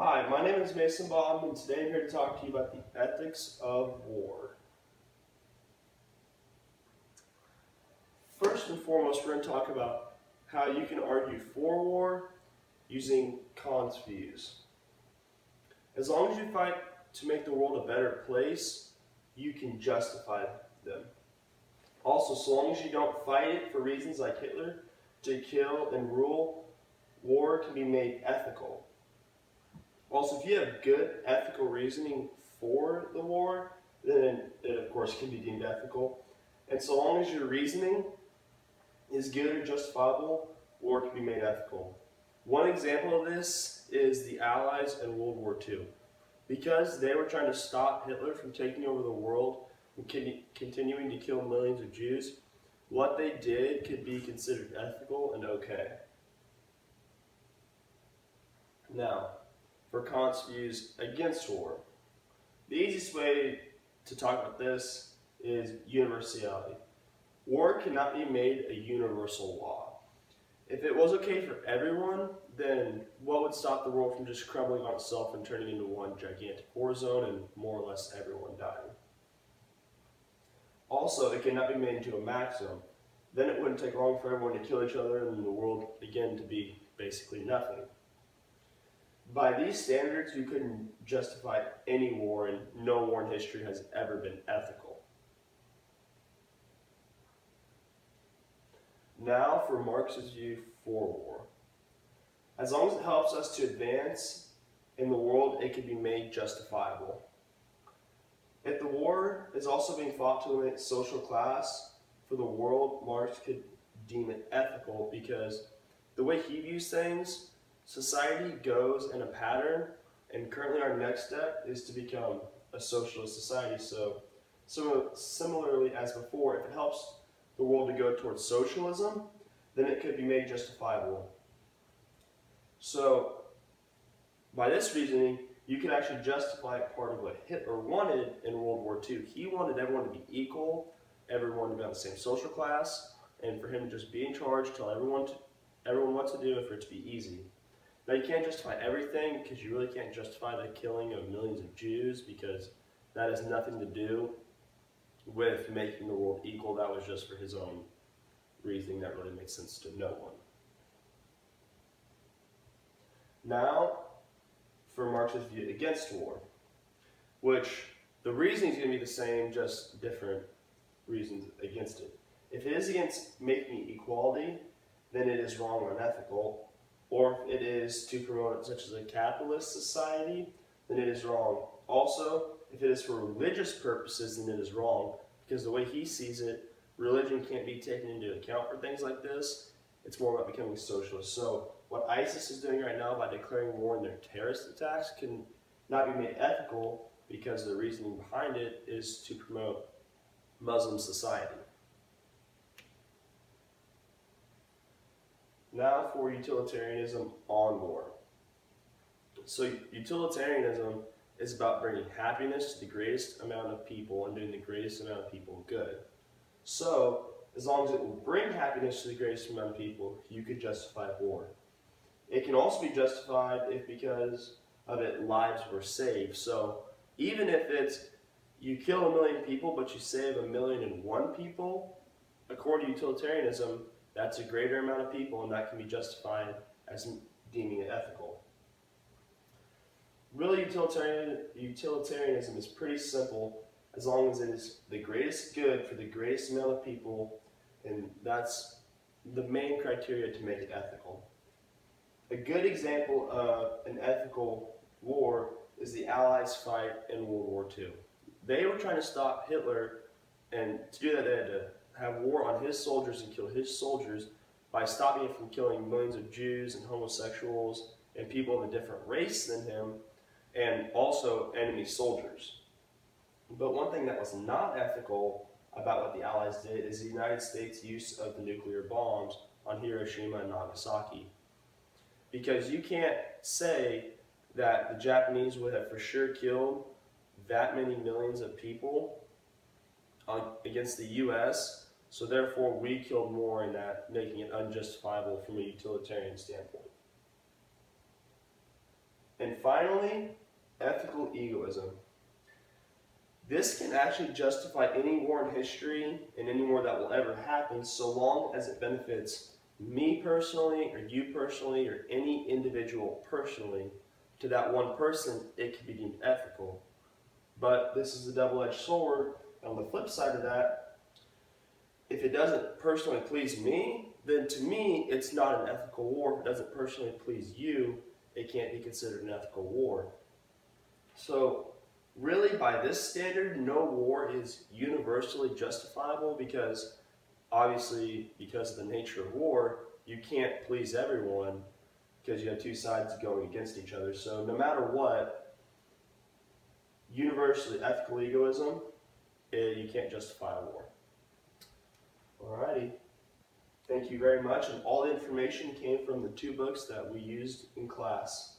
Hi, my name is Mason Baum, and today I'm here to talk to you about the ethics of war. First and foremost, we're going to talk about how you can argue for war using Kant's views. As long as you fight to make the world a better place, you can justify them. Also, so long as you don't fight it for reasons like Hitler to kill and rule, war can be made ethical. Also, if you have good ethical reasoning for the war, then it of course can be deemed ethical. And so long as your reasoning is good or justifiable, war can be made ethical. One example of this is the Allies in World War II. Because they were trying to stop Hitler from taking over the world and continuing to kill millions of Jews, what they did could be considered ethical and okay. Now, for Kant's views against war. The easiest way to talk about this is universality. War cannot be made a universal law. If it was okay for everyone, then what would stop the world from just crumbling on itself and turning into one gigantic war zone and more or less everyone dying? Also, it cannot be made into a maximum. Then it wouldn't take long for everyone to kill each other and the world again to be basically nothing. By these standards, you couldn't justify any war, and no war in history has ever been ethical. Now for Marx's view for war. As long as it helps us to advance in the world, it can be made justifiable. If the war is also being fought to eliminate social class for the world, Marx could deem it ethical because the way he views things, society goes in a pattern, and currently our next step is to become a socialist society. So similarly as before, if it helps the world to go towards socialism, then it could be made justifiable. So by this reasoning, you can actually justify part of what Hitler wanted in World War II. He wanted everyone to be equal, everyone to be on the same social class, and for him to just be in charge, tell everyone what to do, and for it to be easy. Now, you can't justify everything because you really can't justify the killing of millions of Jews because that has nothing to do with making the world equal. That was just for his own reasoning that really makes sense to no one. Now, for Marx's view against war, which the reasoning is going to be the same, just different reasons against it. If it is against making equality, then it is wrong or unethical. Or if it is to promote such as a capitalist society, then it is wrong. Also, if it is for religious purposes, then it is wrong, because the way he sees it, religion can't be taken into account for things like this. It's more about becoming socialist. So what ISIS is doing right now by declaring war in their terrorist attacks can not be made ethical because the reasoning behind it is to promote Muslim society. Now for utilitarianism on war. So utilitarianism is about bringing happiness to the greatest amount of people and doing the greatest amount of people good. So as long as it will bring happiness to the greatest amount of people, you could justify war. It can also be justified if because of it lives were saved. So even if it's you kill 1 million people but you save 1,000,001 people, according to utilitarianism, that's a greater amount of people, and that can be justified as deeming it ethical. Really, utilitarianism is pretty simple as long as it is the greatest good for the greatest amount of people, and that's the main criteria to make it ethical. A good example of an ethical war is the Allies' fight in World War II. They were trying to stop Hitler, and to do that they had to have war on his soldiers and kill his soldiers by stopping him from killing millions of Jews and homosexuals and people of a different race than him, and also enemy soldiers. But one thing that was not ethical about what the Allies did is the United States' use of the nuclear bombs on Hiroshima and Nagasaki. Because you can't say that the Japanese would have for sure killed that many millions of people against the US, so therefore we killed more in that, making it unjustifiable from a utilitarian standpoint. And finally, ethical egoism. This can actually justify any war in history and any war that will ever happen so long as it benefits me personally or you personally or any individual personally. To that one person, it can be deemed ethical. But this is a double-edged sword. On the flip side of that, if it doesn't personally please me, then to me, it's not an ethical war. If it doesn't personally please you, it can't be considered an ethical war. So, really, by this standard, no war is universally justifiable because, obviously, because of the nature of war, you can't please everyone because you have two sides going against each other. So, no matter what, universally ethical egoism, you can't justify a war. Alrighty. Thank you very much. And all the information came from the two books that we used in class.